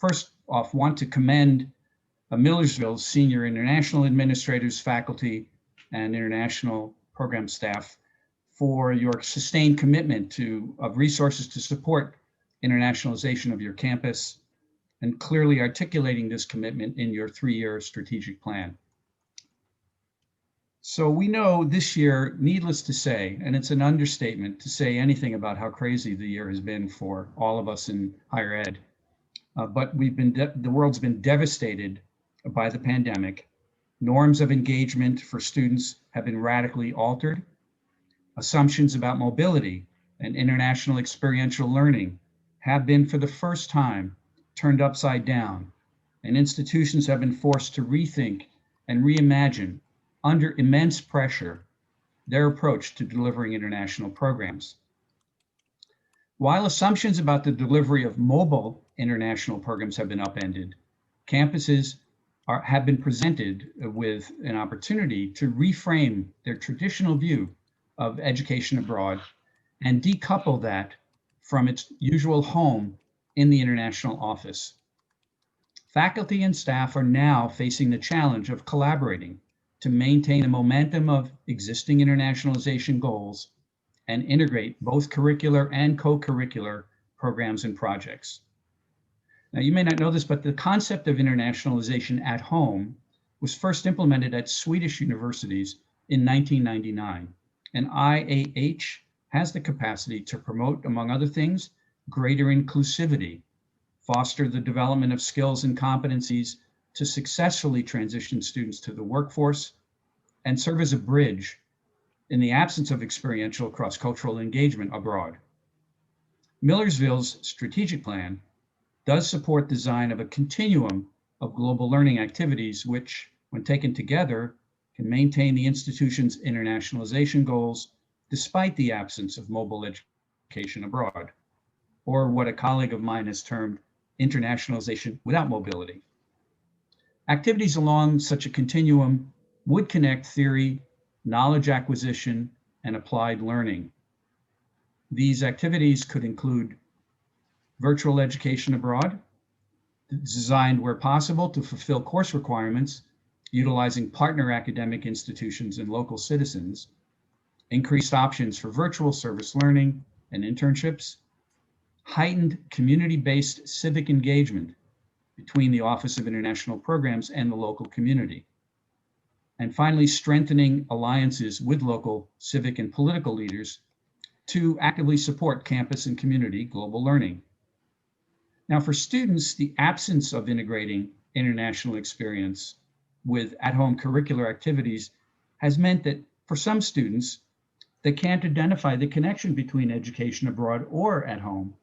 first off want to commend Millersville's senior international administrators, faculty, and international program staff for your sustained commitment of resources to support internationalization of your campus and clearly articulating this commitment in your 3-year strategic plan. So we know this year, needless to say, and it's an understatement to say anything about how crazy the year has been for all of us in higher ed, but the world's been devastated by the pandemic. Norms of engagement for students have been radically altered. Assumptions about mobility and international experiential learning have been, for the first time, turned upside down, and institutions have been forced to rethink and reimagine, under immense pressure, their approach to delivering international programs. While assumptions about the delivery of mobile international programs have been upended, campuses have been presented with an opportunity to reframe their traditional view of education abroad and decouple that from its usual home in the international office. Faculty and staff are now facing the challenge of collaborating to maintain the momentum of existing internationalization goals and integrate both curricular and co-curricular programs and projects. Now, you may not know this, but the concept of internationalization at home was first implemented at Swedish universities in 1999, and IAH has the capacity to promote, among other things, greater inclusivity, foster the development of skills and competencies to successfully transition students to the workforce, and serve as a bridge in the absence of experiential cross-cultural engagement abroad. Millersville's strategic plan does support design of a continuum of global learning activities, which, when taken together, can maintain the institution's internationalization goals despite the absence of mobile education abroad, or what a colleague of mine has termed internationalization without mobility. Activities along such a continuum would connect theory, knowledge acquisition, and applied learning. These activities could include virtual education abroad, designed where possible to fulfill course requirements, utilizing partner academic institutions and local citizens, increased options for virtual service learning and internships, heightened community-based civic engagement between the Office of International Programs and the local community. And finally, strengthening alliances with local civic and political leaders to actively support campus and community global learning. Now, for students, the absence of integrating international experience with at-home curricular activities has meant that for some students, they can't identify the connection between education abroad or at home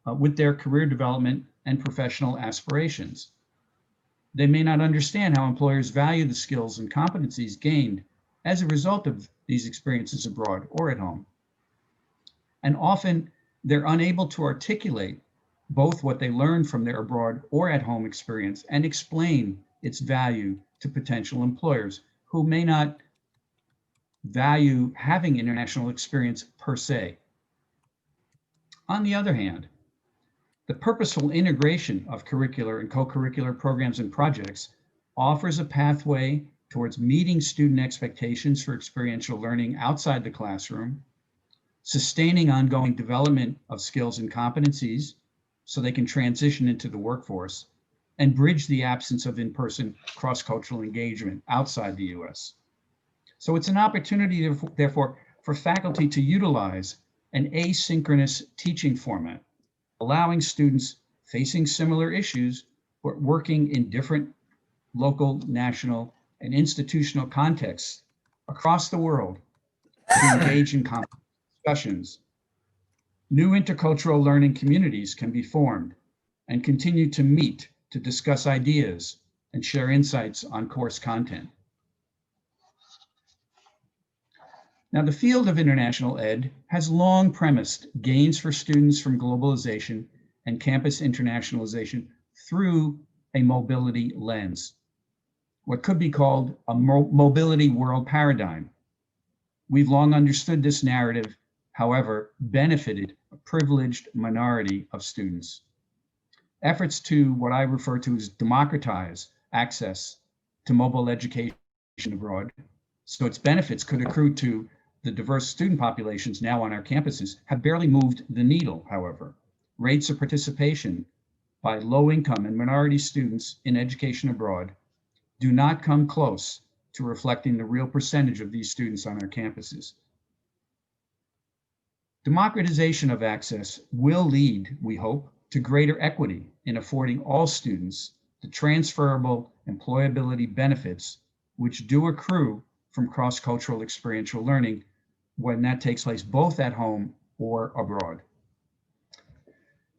with their career development and professional aspirations. They may not understand how employers value the skills and competencies gained as a result of these experiences abroad or at home. And often they're unable to articulate both what they learned from their abroad or at home experience and explain its value to potential employers who may not value having international experience per se. On the other hand, the purposeful integration of curricular and co-curricular programs and projects offers a pathway towards meeting student expectations for experiential learning outside the classroom, sustaining ongoing development of skills and competencies so they can transition into the workforce, and bridge the absence of in-person cross-cultural engagement outside the US. So it's an opportunity, therefore, for faculty to utilize an asynchronous teaching format, allowing students facing similar issues but working in different local, national, and institutional contexts across the world to engage in discussions. New intercultural learning communities can be formed and continue to meet to discuss ideas and share insights on course content. Now, the field of international ed has long premised gains for students from globalization and campus internationalization through a mobility lens, what could be called a mobility world paradigm. We've long understood this narrative, however, benefited a privileged minority of students. Efforts to what I refer to as democratize access to mobile education abroad, so its benefits could accrue to the diverse student populations now on our campuses, have barely moved the needle, however. Rates of participation by low-income and minority students in education abroad do not come close to reflecting the real percentage of these students on our campuses. Democratization of access will lead, we hope, to greater equity in affording all students the transferable employability benefits which do accrue from cross-cultural experiential learning when that takes place both at home or abroad.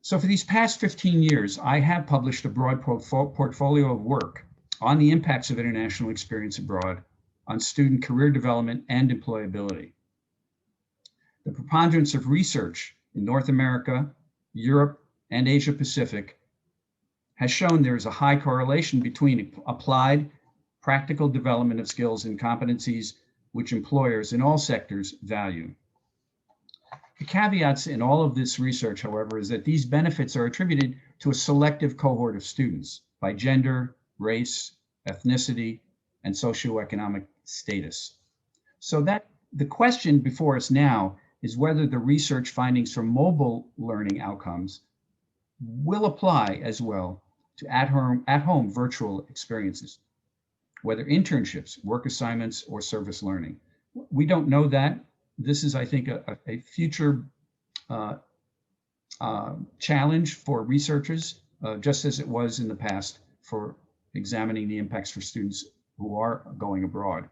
So for these past 15 years, I have published a broad portfolio of work on the impacts of international experience abroad on student career development and employability. The preponderance of research in North America, Europe, and Asia Pacific has shown there is a high correlation between applied practical development of skills and competencies which employers in all sectors value. The caveats in all of this research, however, is that these benefits are attributed to a selective cohort of students by gender, race, ethnicity, and socioeconomic status. So that the question before us now is whether the research findings from mobile learning outcomes will apply as well to at-home virtual experiences, whether internships, work assignments, or service learning. We don't know that. This is, I think, a future challenge for researchers, just as it was in the past for examining the impacts for students who are going abroad.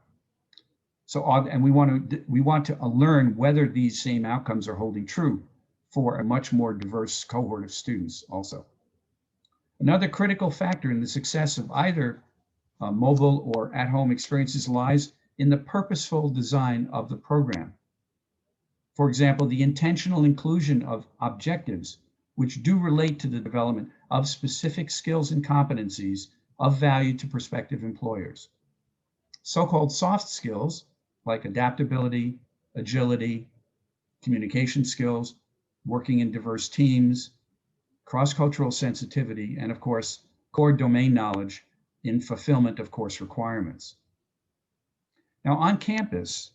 So, and we want to learn whether these same outcomes are holding true for a much more diverse cohort of students also. Another critical factor in the success of either mobile or at-home experiences lies in the purposeful design of the program. For example, the intentional inclusion of objectives which do relate to the development of specific skills and competencies of value to prospective employers. So-called soft skills like adaptability, agility, communication skills, working in diverse teams, cross-cultural sensitivity, and of course, core domain knowledge in fulfillment of course requirements. Now on campus,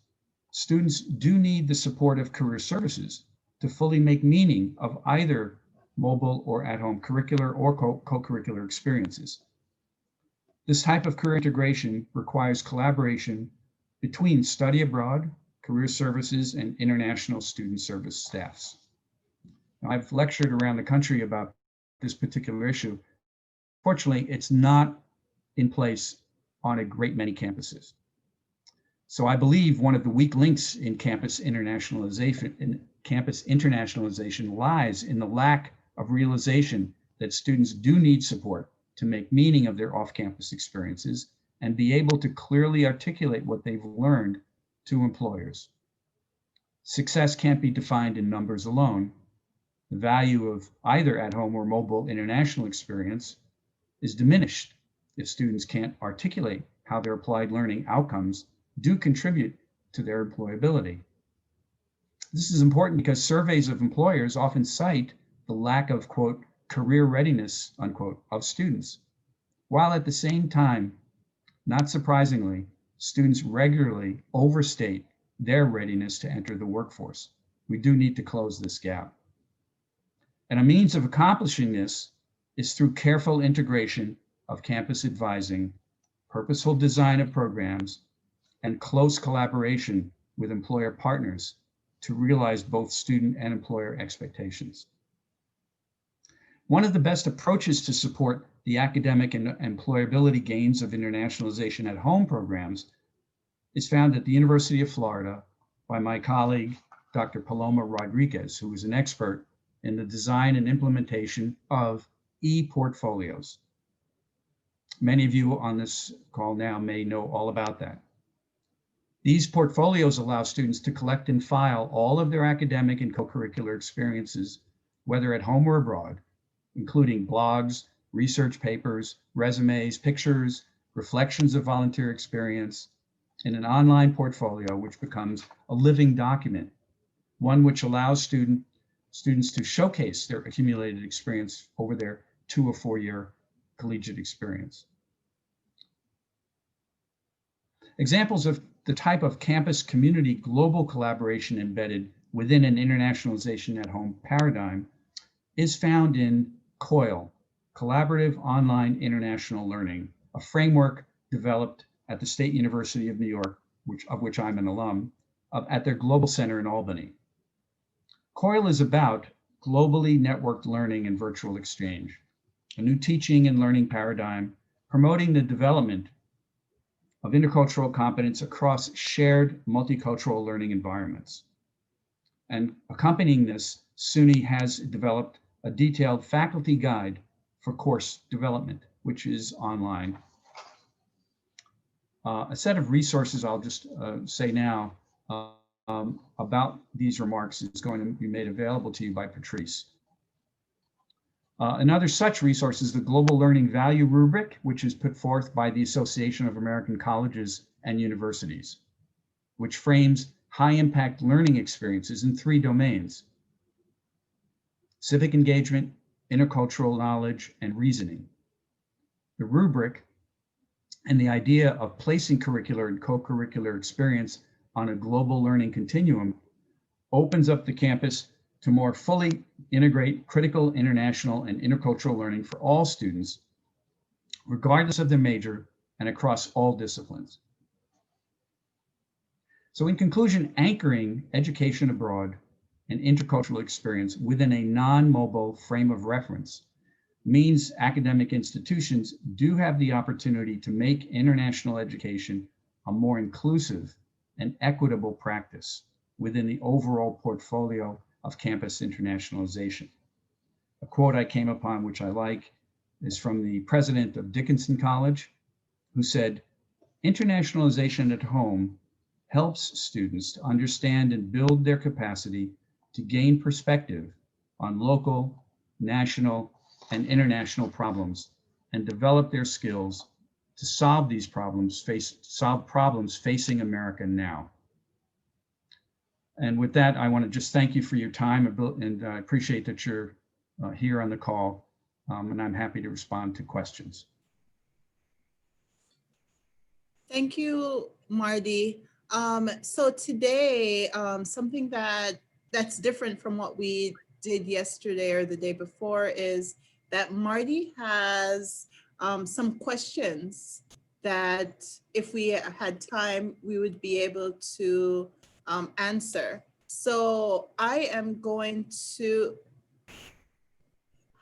students do need the support of career services to fully make meaning of either mobile or at-home curricular or co-curricular experiences. This type of career integration requires collaboration between study abroad, career services, and international student service staffs. Now, I've lectured around the country about this particular issue. Fortunately, it's not in place on a great many campuses. So I believe one of the weak links in campus internationalization lies in the lack of realization that students do need support to make meaning of their off-campus experiences and be able to clearly articulate what they've learned to employers. Success can't be defined in numbers alone. The value of either at-home or mobile international experience is diminished if students can't articulate how their applied learning outcomes do contribute to their employability. This is important because surveys of employers often cite the lack of, quote, career readiness, unquote, of students, while at the same time, not surprisingly, students regularly overstate their readiness to enter the workforce. We do need to close this gap. And a means of accomplishing this is through careful integration of campus advising, purposeful design of programs, and close collaboration with employer partners to realize both student and employer expectations. One of the best approaches to support the academic and employability gains of internationalization at home programs is found at the University of Florida by my colleague, Dr. Paloma Rodriguez, who is an expert in the design and implementation of e-portfolios. Many of you on this call now may know all about that. These portfolios allow students to collect and file all of their academic and co-curricular experiences, whether at home or abroad, including blogs, research papers, resumes, pictures, reflections of volunteer experience, in an online portfolio which becomes a living document, one which allows students to showcase their accumulated experience over their 2 or 4 year collegiate experience. Examples of the type of campus community global collaboration embedded within an internationalization at home paradigm is found in COIL, Collaborative Online International Learning, a framework developed at the State University of New York, of which I'm an alum, at their Global Center in Albany. COIL is about globally networked learning and virtual exchange, a new teaching and learning paradigm promoting the development of intercultural competence across shared multicultural learning environments. And accompanying this, SUNY has developed a detailed faculty guide for course development, which is online. A set of resources I'll just say now about these remarks is going to be made available to you by Patrice. Another such resource is the Global Learning Value Rubric, which is put forth by the Association of American Colleges and Universities, which frames high-impact learning experiences in 3 domains: civic engagement, intercultural knowledge, and reasoning. The rubric and the idea of placing curricular and co-curricular experience on a global learning continuum opens up the campus to more fully integrate critical international and intercultural learning for all students, regardless of their major and across all disciplines. So in conclusion, anchoring education abroad and intercultural experience within a non-mobile frame of reference means academic institutions do have the opportunity to make international education a more inclusive and equitable practice within the overall portfolio of campus internationalization. A quote I came upon, which I like, is from the president of Dickinson College, who said, "Internationalization at home helps students to understand and build their capacity to gain perspective on local, national, and international problems and develop their skills to solve these problems, facing America now." And with that, I want to just thank you for your time, and I appreciate that you're here on the call, and I'm happy to respond to questions. Thank you, Marty. So today, something that's different from what we did yesterday or the day before is that Marty has some questions that if we had time, we would be able to answer. So I am going to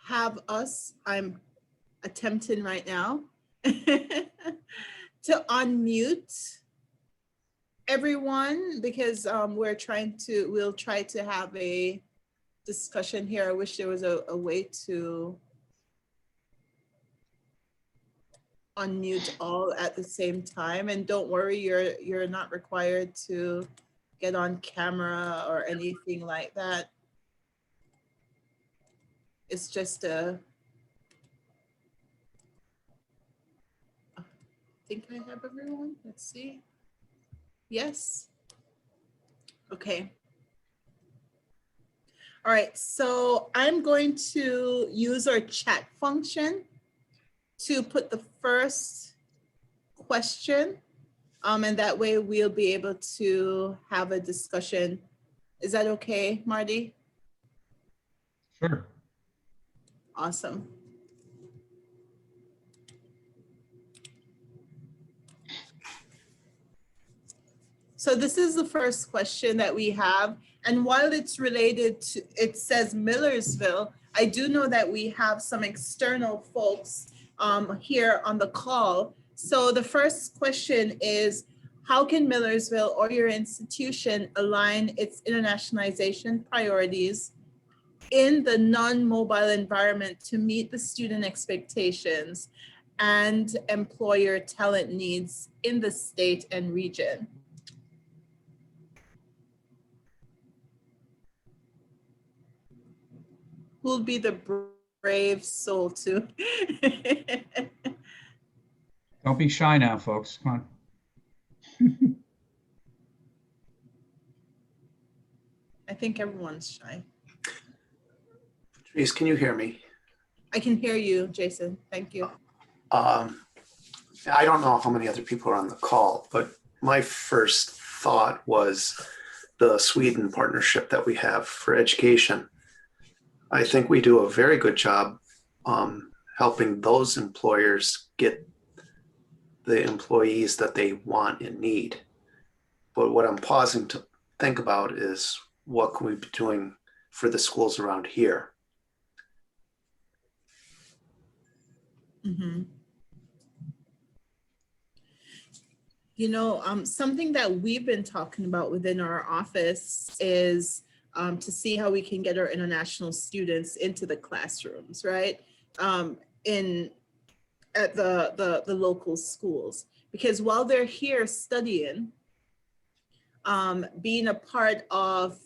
have us, I'm attempting right now to unmute everyone because we'll try to have a discussion here. I wish there was a way to unmute all at the same time. And don't worry, you're not required to get on camera or anything like that. It's just I think I have everyone. Let's see. Yes. Okay. All right, so I'm going to use our chat function to put the first question, and that way we'll be able to have a discussion. Is that okay, Marty? Sure. Awesome. So this is the first question that we have. And while it's related to, it says Millersville, I do know that we have some external folks here on the call. So the first question is, how can Millersville or your institution align its internationalization priorities in the non-mobile environment to meet the student expectations and employer talent needs in the state and region? Who'll be the brave soul to? Don't be shy now, folks. Come on. I think everyone's shy. Patrice, can you hear me? I can hear you, Jason. Thank you. I don't know how many other people are on the call, but my first thought was the Sweden partnership that we have for education. I think we do a very good job helping those employers get the employees that they want and need. But what I'm pausing to think about is what can we be doing for the schools around here? Mm-hmm. You know, something that we've been talking about within our office is to see how we can get our international students into the classrooms, right? At the local schools, because while they're here studying, being a part of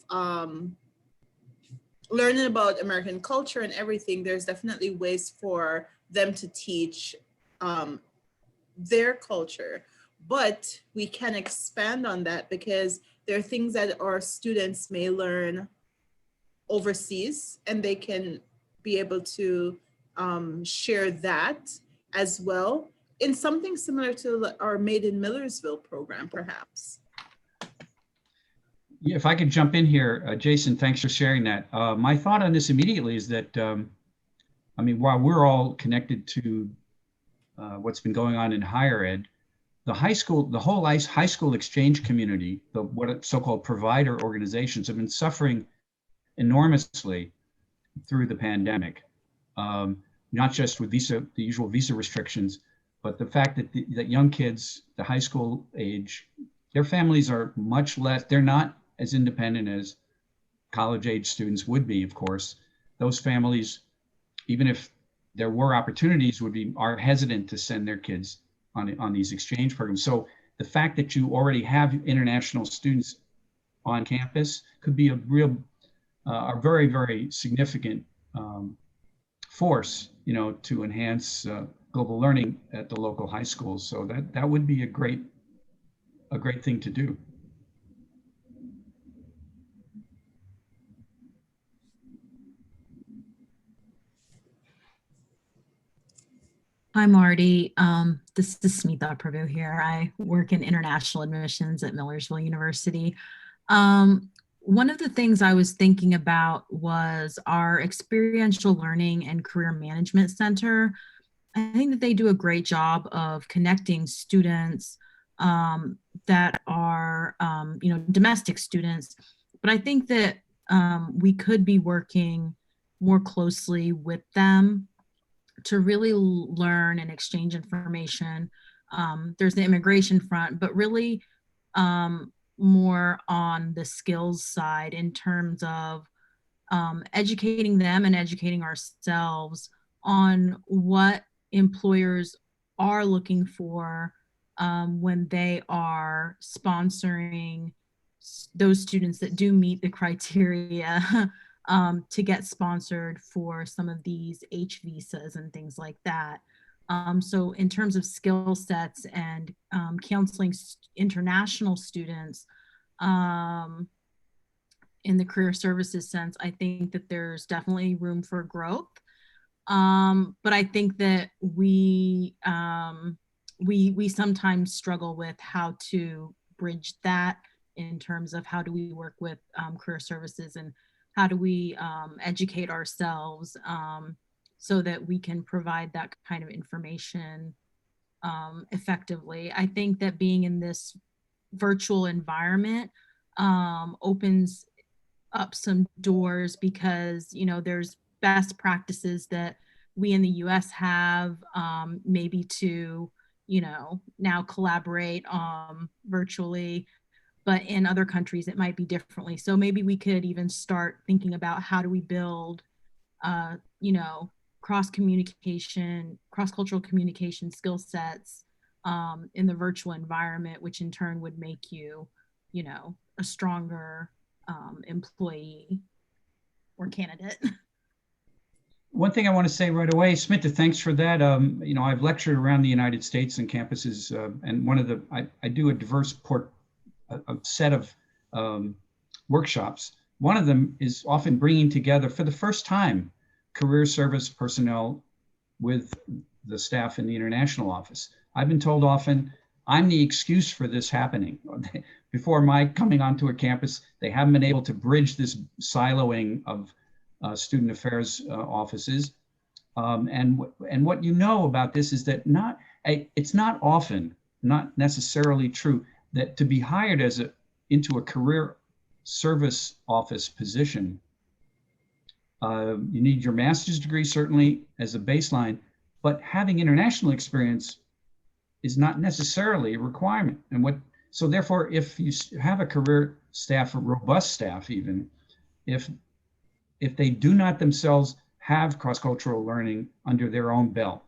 learning about American culture and everything, there's definitely ways for them to teach their culture. But we can expand on that because there are things that our students may learn overseas, and they can be able to share that as well in something similar to our Made in Millersville program, perhaps. Yeah, if I could jump in here, Jason, thanks for sharing that. My thought on this immediately is that, I mean, while we're all connected to what's been going on in higher ed, the whole high school exchange community, what so-called provider organizations have been suffering enormously through the pandemic. Not just with the usual visa restrictions, but the fact that that young kids, the high school age, their families are much less, they're not as independent as college age students would be, of course. Those families, even if there were opportunities, are hesitant to send their kids on these exchange programs. So the fact that you already have international students on campus could be a very, very significant force, you know, to enhance global learning at the local high schools. So that would be a great thing to do. Hi, Marty. This is Smita Prabhu here. I work in international admissions at Millersville University. One of the things I was thinking about was our Experiential Learning and Career Management Center. I think that they do a great job of connecting students that are, domestic students. But I think that we could be working more closely with them to really learn and exchange information. There's the immigration front, but really more on the skills side in terms of educating them and educating ourselves on what employers are looking for when they are sponsoring those students that do meet the criteria to get sponsored for some of these H visas and things like that. So in terms of skill sets and counseling international students in the career services sense, I think that there's definitely room for growth. But I think that we sometimes struggle with how to bridge that in terms of how do we work with career services and how do we educate ourselves so that we can provide that kind of information effectively. I think that being in this virtual environment opens up some doors because, you know, there's best practices that we in the US have maybe to, you know, now collaborate virtually. But in other countries, it might be differently. So maybe we could even start thinking about how do we build, cross-communication, cross-cultural communication skill sets in the virtual environment, which in turn would make you, you know, a stronger employee or candidate. One thing I want to say right away, Smita, thanks for that. You know, I've lectured around the United States and campuses, and one of the, I do a diverse a set of workshops. One of them is often bringing together for the first time career service personnel with the staff in the international office. I've been told often, I'm the excuse for this happening. Before my coming onto a campus, they haven't been able to bridge this siloing of student affairs offices. And what you know about this is that it's not often, not necessarily true, that to be hired into a career service office position, you need your master's degree certainly as a baseline, but having international experience is not necessarily a requirement. So therefore, if you have a career staff, a robust staff even, if they do not themselves have cross-cultural learning under their own belt,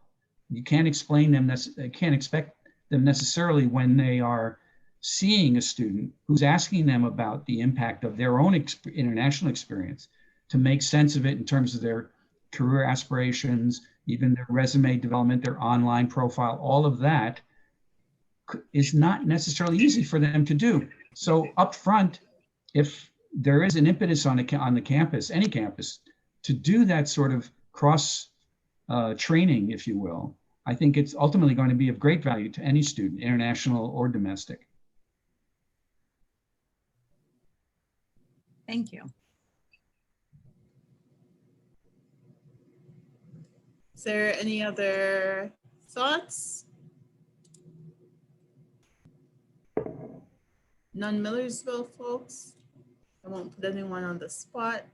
you can't expect them necessarily when they are seeing a student who's asking them about the impact of their own international experience to make sense of it in terms of their career aspirations, even their resume development, their online profile, all of that is not necessarily easy for them to do. So up front, if there is an impetus on the campus, any campus, to do that sort of cross training, if you will, I think it's ultimately going to be of great value to any student, international or domestic. Thank you. Is there any other thoughts? Non-Millersville folks? I won't put anyone on the spot.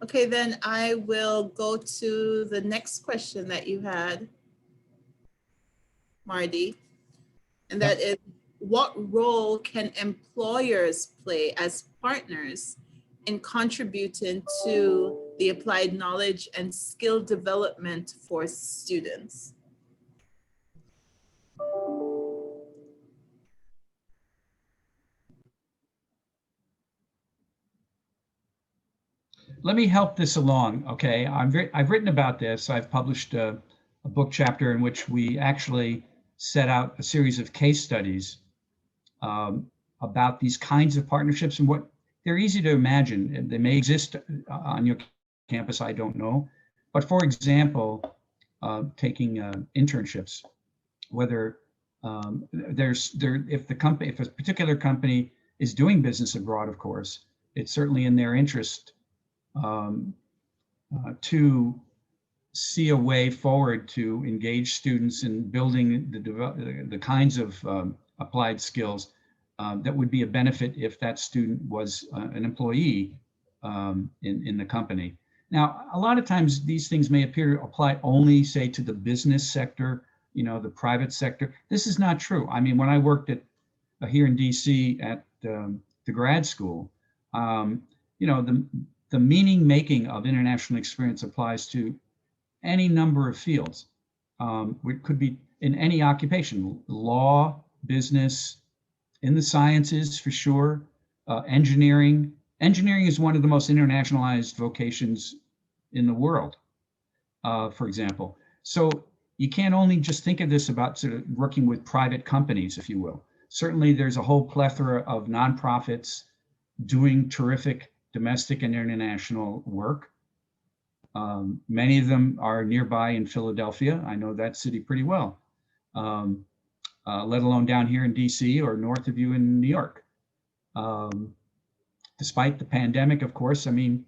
Okay, then I will go to the next question that you had, Marty. And that is, what role can employers play as partners in contributing to the applied knowledge and skill development for students? Let me help this along, okay? I've written about this. I've published a book chapter in which we actually set out a series of case studies about these kinds of partnerships and what they're easy to imagine. They may exist on your campus, I don't know. But for example, taking internships, whether if a particular company is doing business abroad, of course, it's certainly in their interest to see a way forward to engage students in building the kinds of applied skills that would be a benefit if that student was an employee in the company. Now, a lot of times these things may appear to apply only, say, to the business sector, the private sector. This is not true. I mean, when I worked here in DC at the grad school, the meaning making of international experience applies to any number of fields. It could be in any occupation, law, business, in the sciences for sure, engineering. Engineering is one of the most internationalized vocations in the world, for example. So you can't only just think of this about sort of working with private companies, if you will. Certainly there's a whole plethora of nonprofits doing terrific domestic and international work. Many of them are nearby in Philadelphia. I know that city pretty well, let alone down here in DC or north of you in New York. Despite the pandemic, of course, I mean,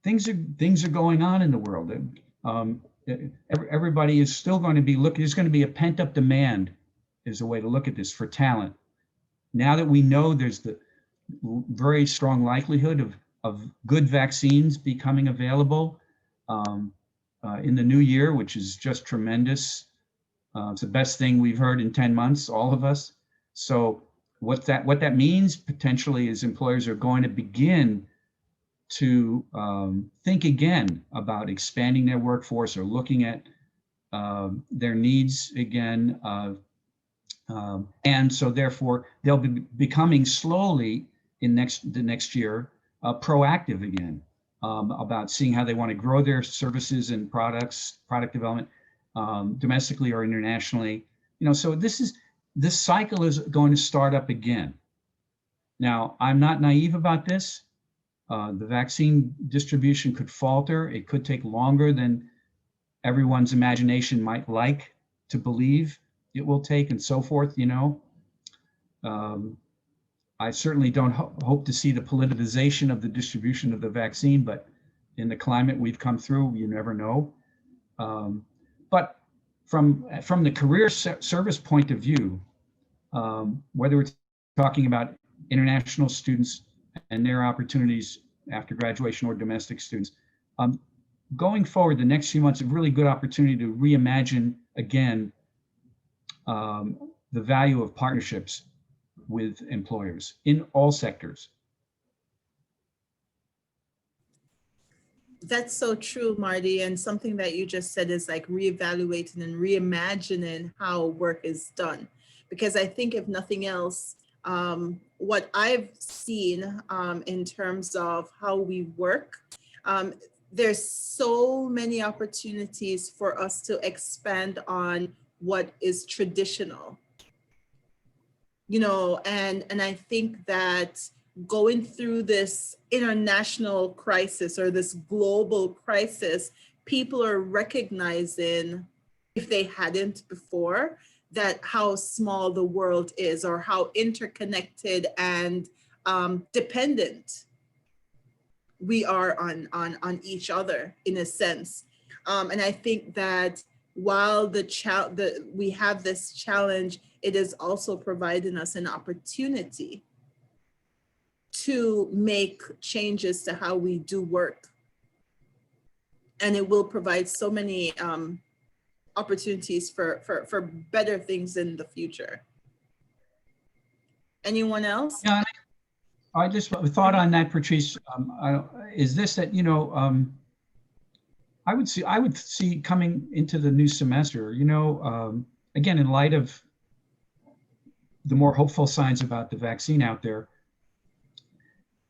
things are going on in the world. Everybody is still going to be looking, there's going to be a pent up demand, is a way to look at this, for talent. Now that we know there's the very strong likelihood of good vaccines becoming available in the new year, which is just tremendous. It's the best thing we've heard in 10 months, all of us. So what that means potentially is employers are going to begin to think again about expanding their workforce or looking at their needs again. And so therefore they'll be becoming slowly in the next year proactive again about seeing how they want to grow their services and product development domestically or internationally. So this cycle is going to start up again. Now, I'm not naive about this. The vaccine distribution could falter. It could take longer than everyone's imagination might like to believe it will take, and so forth, you know. I certainly don't hope to see the politicization of the distribution of the vaccine, but in the climate we've come through, you never know. But from the career service point of view, whether we're talking about international students and their opportunities after graduation or domestic students, going forward, the next few months, a really good opportunity to reimagine again the value of partnerships with employers in all sectors. That's so true, Marty. And something that you just said is like reevaluating and reimagining how work is done. Because I think if nothing else, what I've seen in terms of how we work, there's so many opportunities for us to expand on what is traditional. You know, and I think that going through this international crisis or this global crisis, people are recognizing, if they hadn't before, that how small the world is or how interconnected and dependent we are on each other in a sense. And I think that while we have this challenge, it is also providing us an opportunity to make changes to how we do work. And it will provide so many opportunities for better things in the future. Anyone else? Yeah, I just thought on that, Patrice, is this that, you know, I would see coming into the new semester, you know, again, in light of the more hopeful signs about the vaccine out there,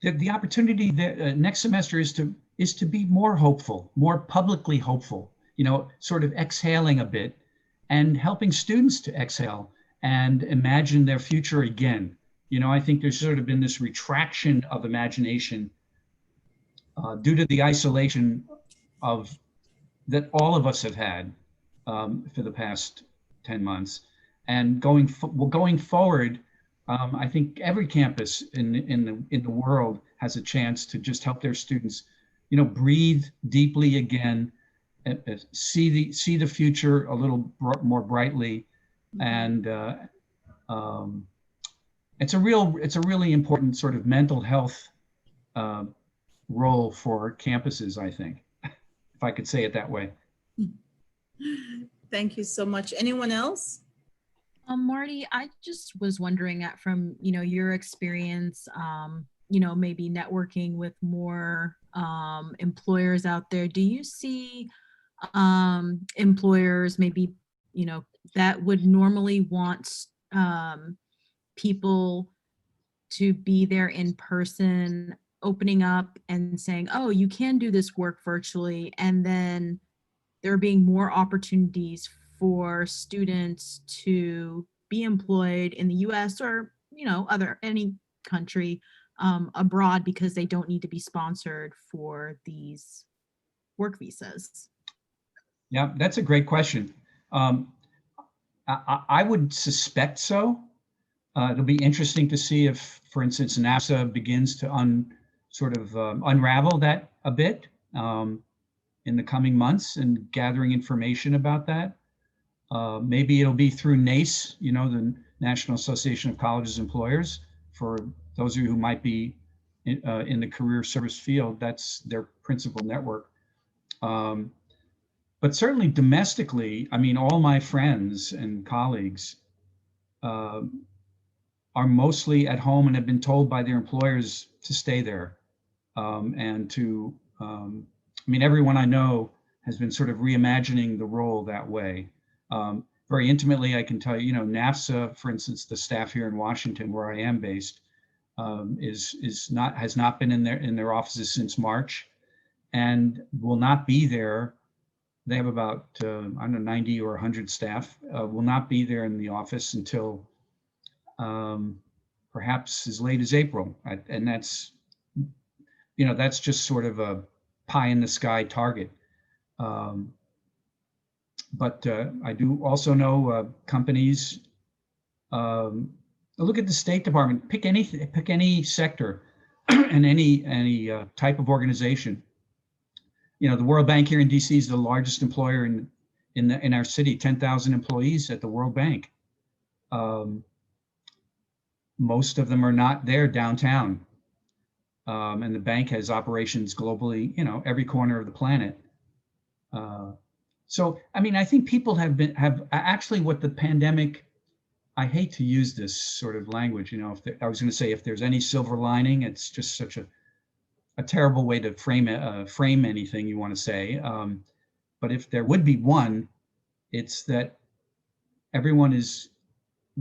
the opportunity that next semester is to be more hopeful, more publicly hopeful, you know, sort of exhaling a bit and helping students to exhale and imagine their future again. You know, I think there's sort of been this retraction of imagination due to the isolation of that all of us have had for the past 10 months. And going forward, I think every campus in the world has a chance to just help their students, you know, breathe deeply again, see the future a little more brightly, and it's a really important sort of mental health role for campuses, I think, if I could say it that way. Thank you so much. Anyone else? Marty, I just was wondering from, you know, your experience, you know, maybe networking with more employers out there, do you see employers maybe, you know, that would normally want people to be there in person, opening up and saying, oh, you can do this work virtually, and then there being more opportunities for students to be employed in the US or, you know, any country abroad because they don't need to be sponsored for these work visas? Yeah, that's a great question. I would suspect so. It'll be interesting to see if, for instance, NASA begins to unravel that a bit in the coming months and gathering information about that. Maybe it'll be through NACE, you know, the National Association of Colleges Employers. For those of you who might be in the career service field, that's their principal network. But certainly domestically, I mean, all my friends and colleagues are mostly at home and have been told by their employers to stay there. And to, I mean, everyone I know has been sort of reimagining the role that way. Very intimately, I can tell you, you know, NAFSA, for instance, the staff here in Washington, where I am based, has not been in their offices since March, and will not be there. They have about I don't know, 90 or 100 staff. Will not be there in the office until perhaps as late as April, and that's you know, that's just sort of a pie in the sky target. But I do also know companies. Look at the State Department. Pick any sector and any type of organization. You know, the World Bank here in DC is the largest employer in our city. 10,000 employees at the World Bank. Most of them are not there downtown, and the bank has operations globally. You know, every corner of the planet. So, I mean, I think people have actually what the pandemic, I hate to use this sort of language, you know, I was going to say if there's any silver lining, it's just such a terrible way to frame anything you want to say. But if there would be one, it's that everyone is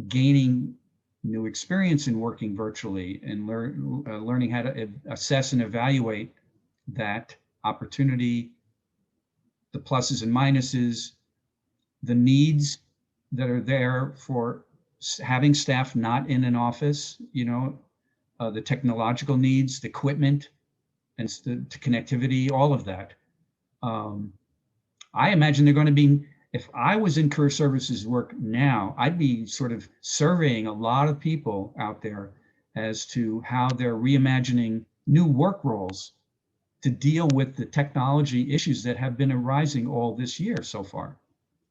gaining new experience in working virtually and learning how to assess and evaluate that opportunity, the pluses and minuses, the needs that are there for having staff not in an office, you know, the technological needs, the equipment, and the connectivity, all of that. I imagine they're going to be, if I was in career services work now, I'd be sort of surveying a lot of people out there as to how they're reimagining new work roles to deal with the technology issues that have been arising all this year so far.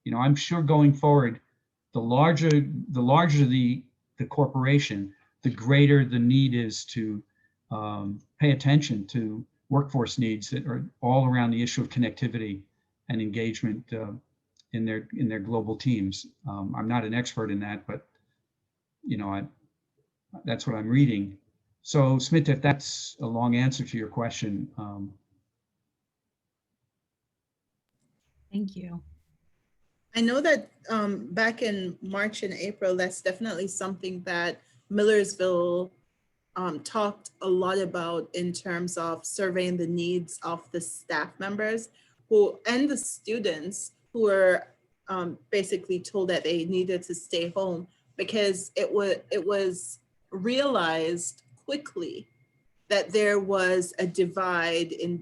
You know, I'm sure going forward, the larger the corporation, the greater the need is to pay attention to workforce needs that are all around the issue of connectivity and engagement in their global teams. I'm not an expert in that, but you know, that's what I'm reading. So, Smith, if that's a long answer to your question. Thank you. I know that back in March and April, that's definitely something that Millersville talked a lot about in terms of surveying the needs of the staff members and the students who were basically told that they needed to stay home because it was realized quickly that there was a divide in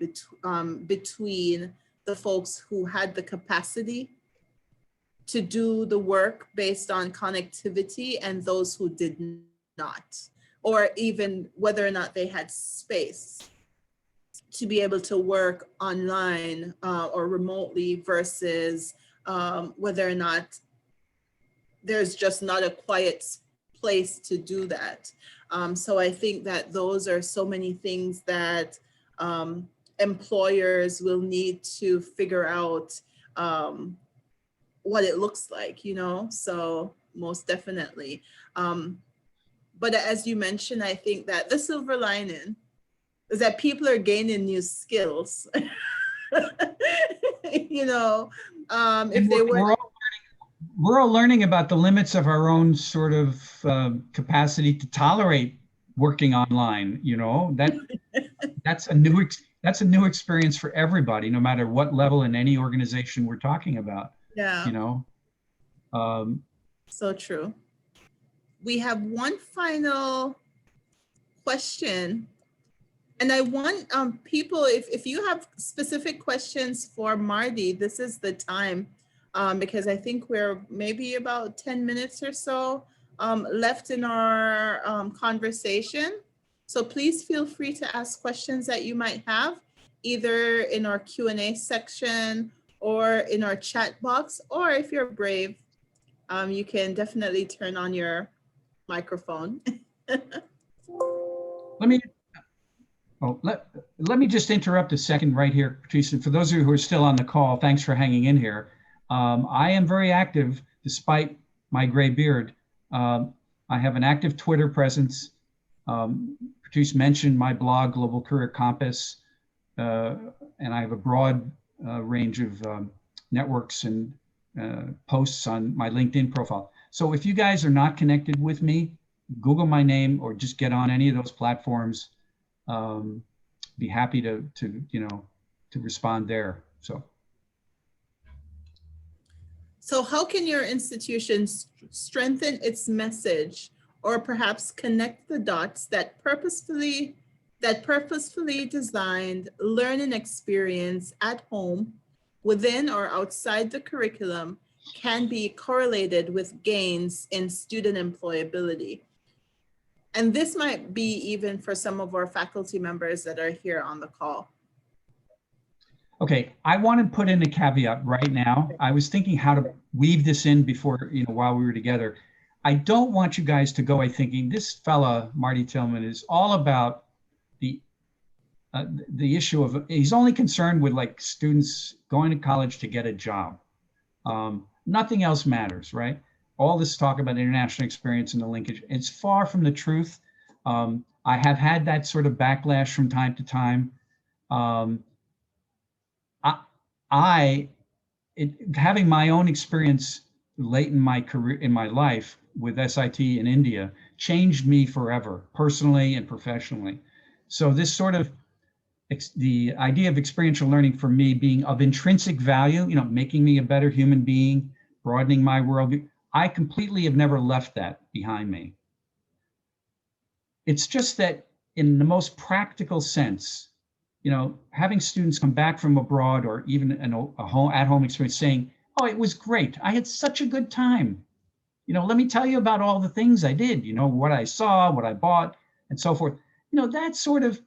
between the folks who had the capacity to do the work based on connectivity and those who did not, or even whether or not they had space to be able to work online or remotely versus whether or not there's just not a quiet place to do that. So I think that those are so many things that employers will need to figure out what it looks like, you know, so most definitely. But as you mentioned, I think that the silver lining is that people are gaining new skills. You know, if they were. We're all learning about the limits of our own sort of capacity to tolerate working online. You know, that's a new experience for everybody, no matter what level in any organization we're talking about. Yeah. You know. So true. We have one final question. And I want people, if you have specific questions for Marty, this is the time, because I think we're maybe about 10 minutes or so left in our conversation. So please feel free to ask questions that you might have, either in our Q&A section or in our chat box, or if you're brave, you can definitely turn on your microphone. Let me just interrupt a second right here, Patrice. And for those of you who are still on the call, thanks for hanging in here. I am very active despite my gray beard. I have an active Twitter presence. Patrice mentioned my blog, Global Career Compass, and I have a broad range of networks and posts on my LinkedIn profile. So if you guys are not connected with me, Google my name or just get on any of those platforms. Be happy to respond there. So how can your institution strengthen its message or perhaps connect the dots that purposefully that purposefully designed learning experience at home, within or outside the curriculum, can be correlated with gains in student employability. And this might be even for some of our faculty members that are here on the call. Okay, I want to put in a caveat right now. I was thinking how to weave this in before, while we were together. I don't want you guys to go away thinking this fella, Marty Tillman, is all about the issue of, he's only concerned with like students going to college to get a job. Nothing else matters, right? All this talk about international experience and the linkage, it's far from the truth. I have had that sort of backlash from time to time. Having my own experience late in my career, in my life with SIT in India, changed me forever, personally and professionally. So this sort of, the idea of experiential learning for me being of intrinsic value, making me a better human being, broadening my worldview, I completely have never left that behind me. It's just that in the most practical sense, having students come back from abroad or even a home at-home experience saying, oh, it was great. I had such a good time. Let me tell you about all the things I did, what I saw, what I bought, and so forth. That's sort of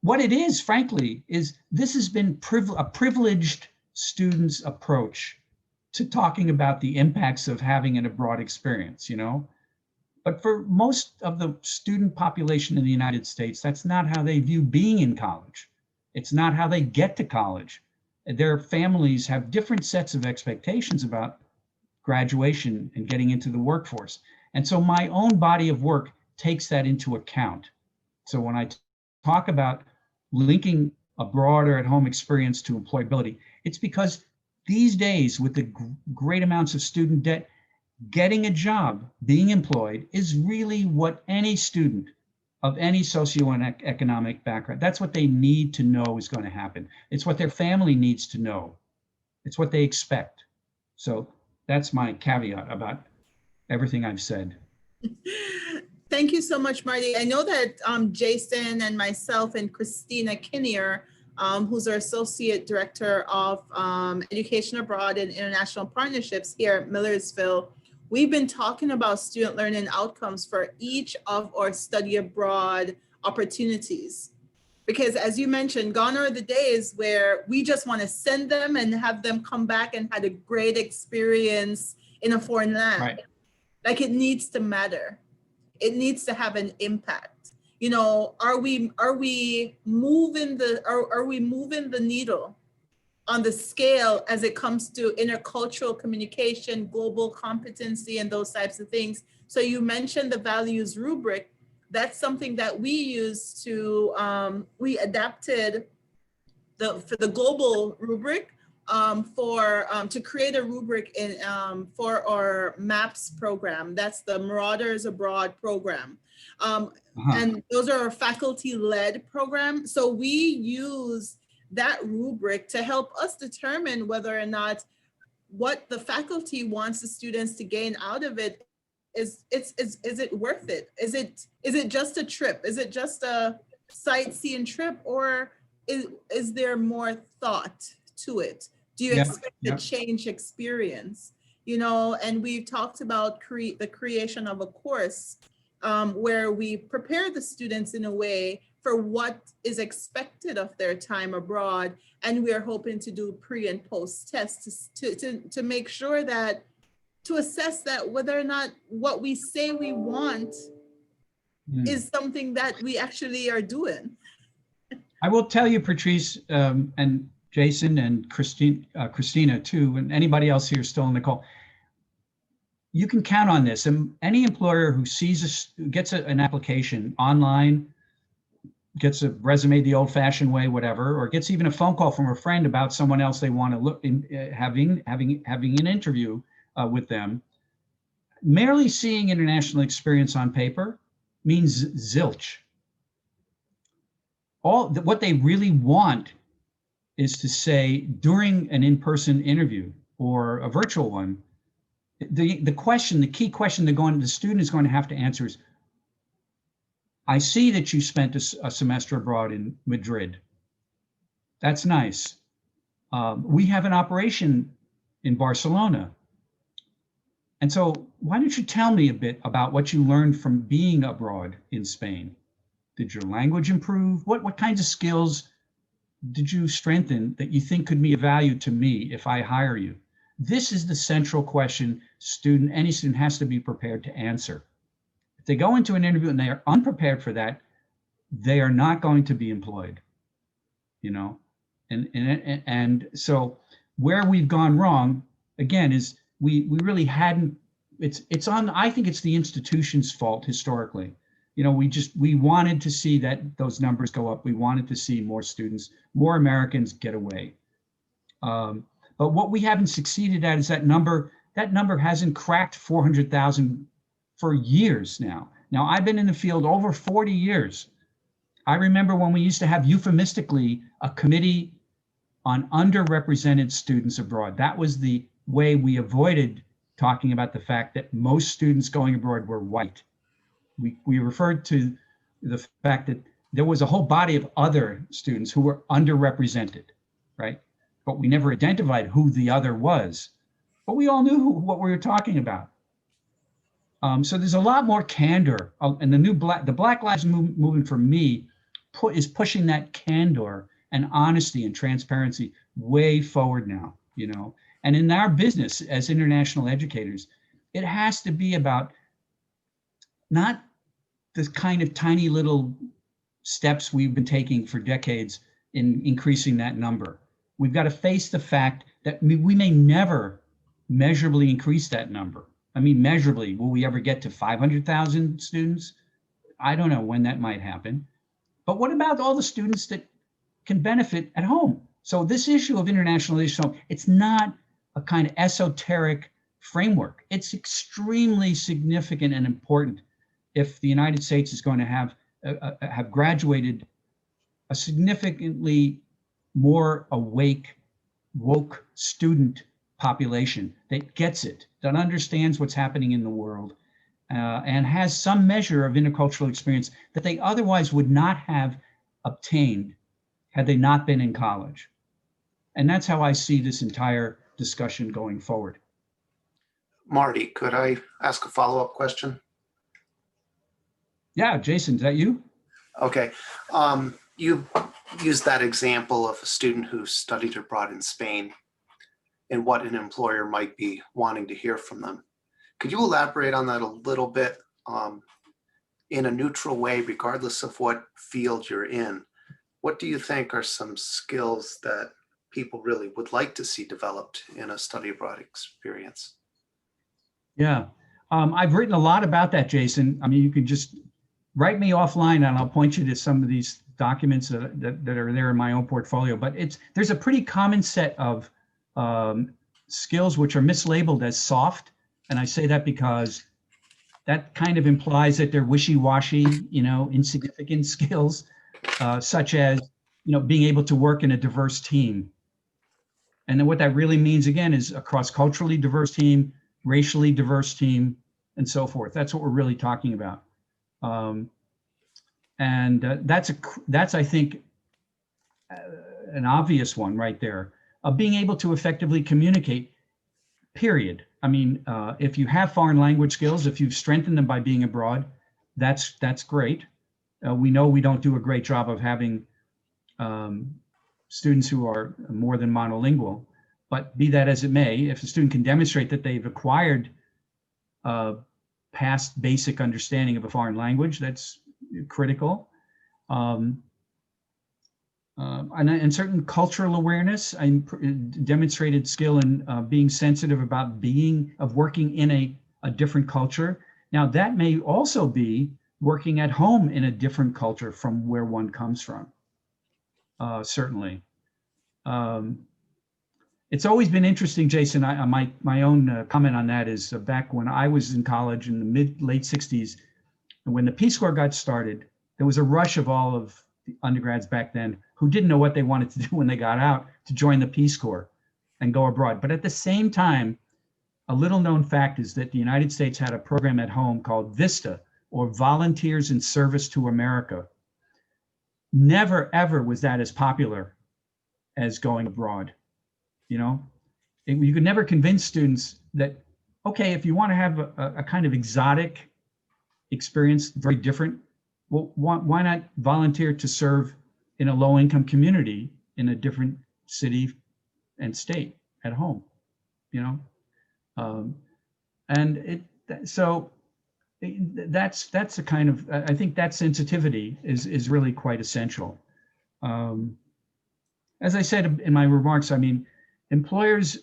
what it is, frankly, is this has been a privileged student's approach to talking about the impacts of having an abroad experience, But for most of the student population in the United States, that's not how they view being in college. It's not how they get to college. Their families have different sets of expectations about graduation and getting into the workforce. And so my own body of work takes that into account. So when I talk about linking a broader at-home experience to employability, it's because these days with the great amounts of student debt, getting a job, being employed is really what any student of any socioeconomic background, that's what they need to know is going to happen. It's what their family needs to know. It's what they expect. So that's my caveat about everything I've said. Thank you so much, Marty. I know that Jason and myself and Christina Kinnear, who's our Associate Director of Education Abroad and International Partnerships here at Millersville, we've been talking about student learning outcomes for each of our study abroad opportunities. Because as you mentioned, gone are the days where we just want to send them and have them come back and had a great experience in a foreign land. Right. Like, it needs to matter. It needs to have an impact. Are we moving the needle on the scale as it comes to intercultural communication, global competency, and those types of things? So you mentioned the values rubric. That's something that we use to, we adapted for the global rubric to create a rubric for our MAPS program. That's the Marauders Abroad program. And those are our faculty-led program. So we use that rubric to help us determine whether or not what the faculty wants the students to gain out of it is it worth it? Is it just a trip? Is it just a sightseeing trip, or is there more thought to it? Do you expect a change experience? And we've talked about the creation of a course where we prepare the students in a way for what is expected of their time abroad. And we are hoping to do pre and post tests to make sure that, to assess that whether or not what we say we want is something that we actually are doing. I will tell you, Patrice, and Jason and Christina too, and anybody else here still on the call, you can count on this. And any employer who gets an application online, gets a resume the old-fashioned way, whatever, or gets even a phone call from a friend about someone else they want to look in, having an interview with them, merely seeing international experience on paper means zilch. What they really want is to say during an in-person interview or a virtual one, the key question the student is going to have to answer is, I see that you spent a semester abroad in Madrid. That's nice. We have an operation in Barcelona. And so why don't you tell me a bit about what you learned from being abroad in Spain? Did your language improve? What kinds of skills did you strengthen that you think could be of value to me if I hire you? This is the central question any student has to be prepared to answer. If they go into an interview and they are unprepared for that, they are not going to be employed, you know? And so where we've gone wrong, again, is we really hadn't, I think it's the institution's fault historically. You know, we wanted to see that those numbers go up. We wanted to see more students, more Americans get away. But what we haven't succeeded at is that number hasn't cracked 400,000 for years now. Now, I've been in the field over 40 years. I remember when we used to have euphemistically a committee on underrepresented students abroad. That was the way we avoided talking about the fact that most students going abroad were white. We referred to the fact that there was a whole body of other students who were underrepresented, right? But we never identified who the other was. But we all knew what we were talking about. So there's a lot more candor, and the Black Lives Movement for me is pushing that candor and honesty and transparency way forward now, you know. And in our business as international educators, it has to be about not the kind of tiny little steps we've been taking for decades in increasing that number. We've got to face the fact that we may never measurably increase that number. I mean, measurably, will we ever get to 500,000 students? I don't know when that might happen. But what about all the students that can benefit at home? So this issue of internationalization, it's not a kind of esoteric framework. It's extremely significant and important if the United States is going to have graduated a significantly more awake, woke student population that gets it, that understands what's happening in the world, and has some measure of intercultural experience that they otherwise would not have obtained had they not been in college. And that's how I see this entire discussion going forward. Marty, could I ask a follow-up question? Yeah, Jason, is that you? Okay. You used that example of a student who studied abroad in Spain and what an employer might be wanting to hear from them. Could you elaborate on that a little bit in a neutral way, regardless of what field you're in? What do you think are some skills that people really would like to see developed in a study abroad experience? Yeah, I've written a lot about that, Jason. I mean, you can just write me offline and I'll point you to some of these documents that are there in my own portfolio. But there's a pretty common set of skills which are mislabeled as soft. And I say that because that kind of implies that they're wishy-washy, you know, insignificant skills, such as, you know, being able to work in a diverse team. And then what that really means, again, is a cross-culturally diverse team, racially diverse team, and so forth. That's what we're really talking about. That's I think, an obvious one right there. Being able to effectively communicate, period. I mean, if you have foreign language skills, if you've strengthened them by being abroad, that's great. We know we don't do a great job of having students who are more than monolingual, but be that as it may, if a student can demonstrate that they've acquired past basic understanding of a foreign language, that's critical. And certain cultural awareness, I demonstrated skill in being sensitive about working in a different culture. Now that may also be working at home in a different culture from where one comes from, certainly. It's always been interesting, Jason, my own comment on that is back when I was in college in the late 60s, and when the Peace Corps got started, there was a rush of all of the undergrads back then who didn't know what they wanted to do when they got out to join the Peace Corps and go abroad. But at the same time, a little known fact is that the United States had a program at home called VISTA, or volunteers in service to America. Never, ever was that as popular as going abroad. You know, you could never convince students that, okay, if you want to have a kind of exotic experience, very different, well, why not volunteer to serve in a low-income community in a different city and state at home, you know? That's a kind of, I think that sensitivity is really quite essential. As I said in my remarks, I mean, employers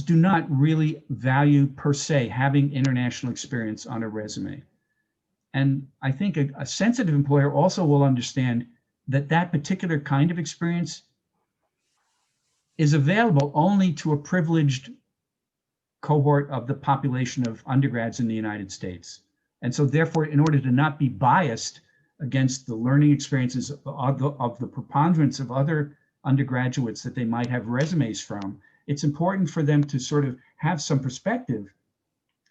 do not really value per se having international experience on a resume. And I think a sensitive employer also will understand that that particular kind of experience is available only to a privileged cohort of the population of undergrads in the United States. And so therefore, in order to not be biased against the learning experiences of the preponderance of other undergraduates that they might have resumes from, it's important for them to sort of have some perspective.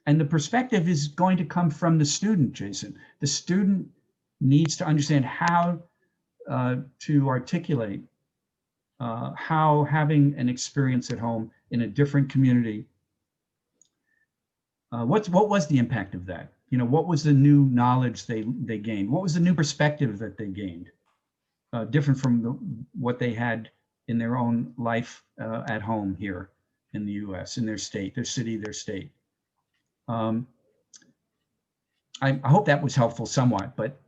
And the perspective is going to come from the student, Jason. The student needs to understand how to articulate how having an experience at home in a different community, what was the impact of that? You know, what was the new knowledge they gained? What was the new perspective that they gained? Different from what they had in their own life at home here in the US, in their state, their city, their state. I hope that was helpful somewhat, but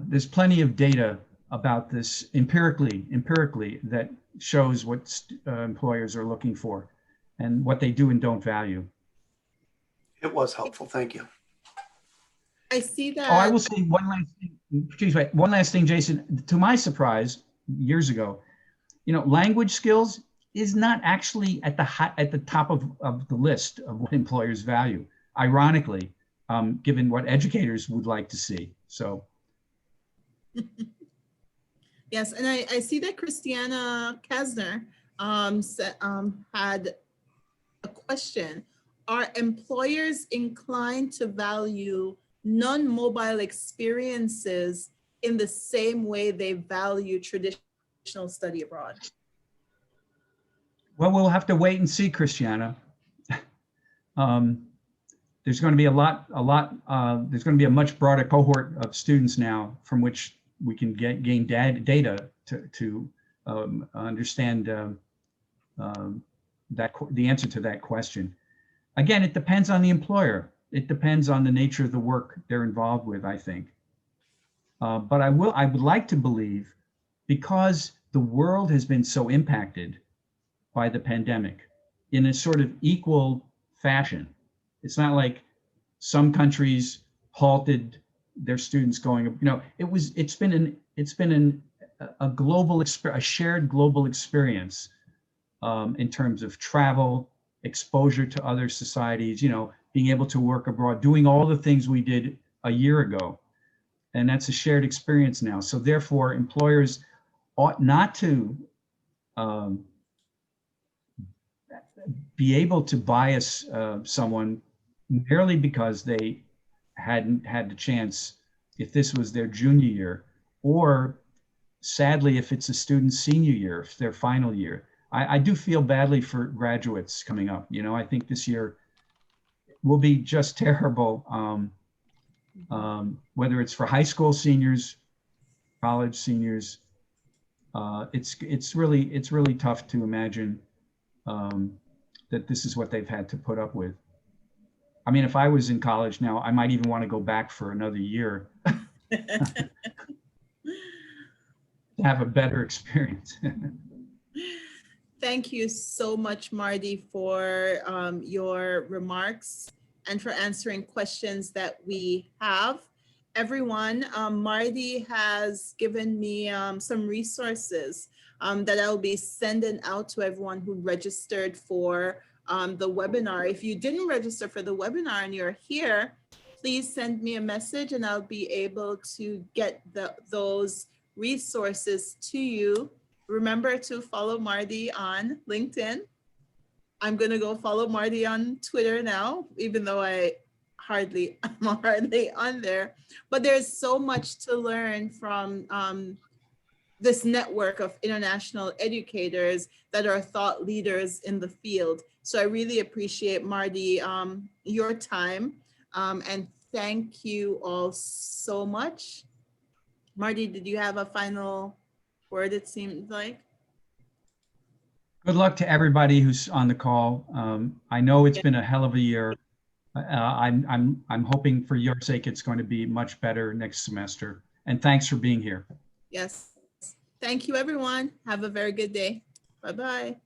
there's plenty of data about this empirically that shows what employers are looking for and what they do and don't value. It was helpful. Thank you. I see that. Oh, I will say one last thing. Excuse me, one last thing, Jason. To my surprise, years ago, you know, language skills is not actually at the top of the list of what employers value. Ironically, given what educators would like to see. So. Yes, and I see that Christiana Kasner had a question. Are employers inclined to value non-mobile experiences in the same way they value traditional study abroad? Well, we'll have to wait and see, Christiana. There's going to be there's going to be a much broader cohort of students now from which we can gain data to understand the answer to that question. Again, it depends on the employer. It depends on the nature of the work they're involved with, I think. But I would like to believe, because the world has been so impacted by the pandemic in a sort of equal fashion. It's not like some countries halted their students going, you know, it's been a global, a shared global experience in terms of travel, exposure to other societies, you know, being able to work abroad, doing all the things we did a year ago. And that's a shared experience now. So therefore, employers ought not to be able to bias someone merely because they hadn't had the chance if this was their junior year, or sadly, if it's a student's senior year, if their final year. I do feel badly for graduates coming up. You know, I think this year will be just terrible, whether it's for high school seniors, college seniors. It's really tough to imagine that this is what they've had to put up with. I mean, if I was in college now, I might even want to go back for another year to have a better experience. Thank you so much, Marty, for your remarks and for answering questions that we have. Everyone, Marty has given me some resources that I'll be sending out to everyone who registered for the webinar. If you didn't register for the webinar and you're here, please send me a message and I'll be able to get those resources to you. Remember to follow Marty on LinkedIn. I'm gonna go follow Marty on Twitter now, even though I'm hardly on there. But there's so much to learn from this network of international educators that are thought leaders in the field. So I really appreciate, Marty, your time, and thank you all so much. Marty, did you have a final word, it seemed like? Good luck to everybody who's on the call. I know it's been a hell of a year. I'm hoping for your sake it's going to be much better next semester. And thanks for being here. Yes. Thank you, everyone. Have a very good day. Bye-bye.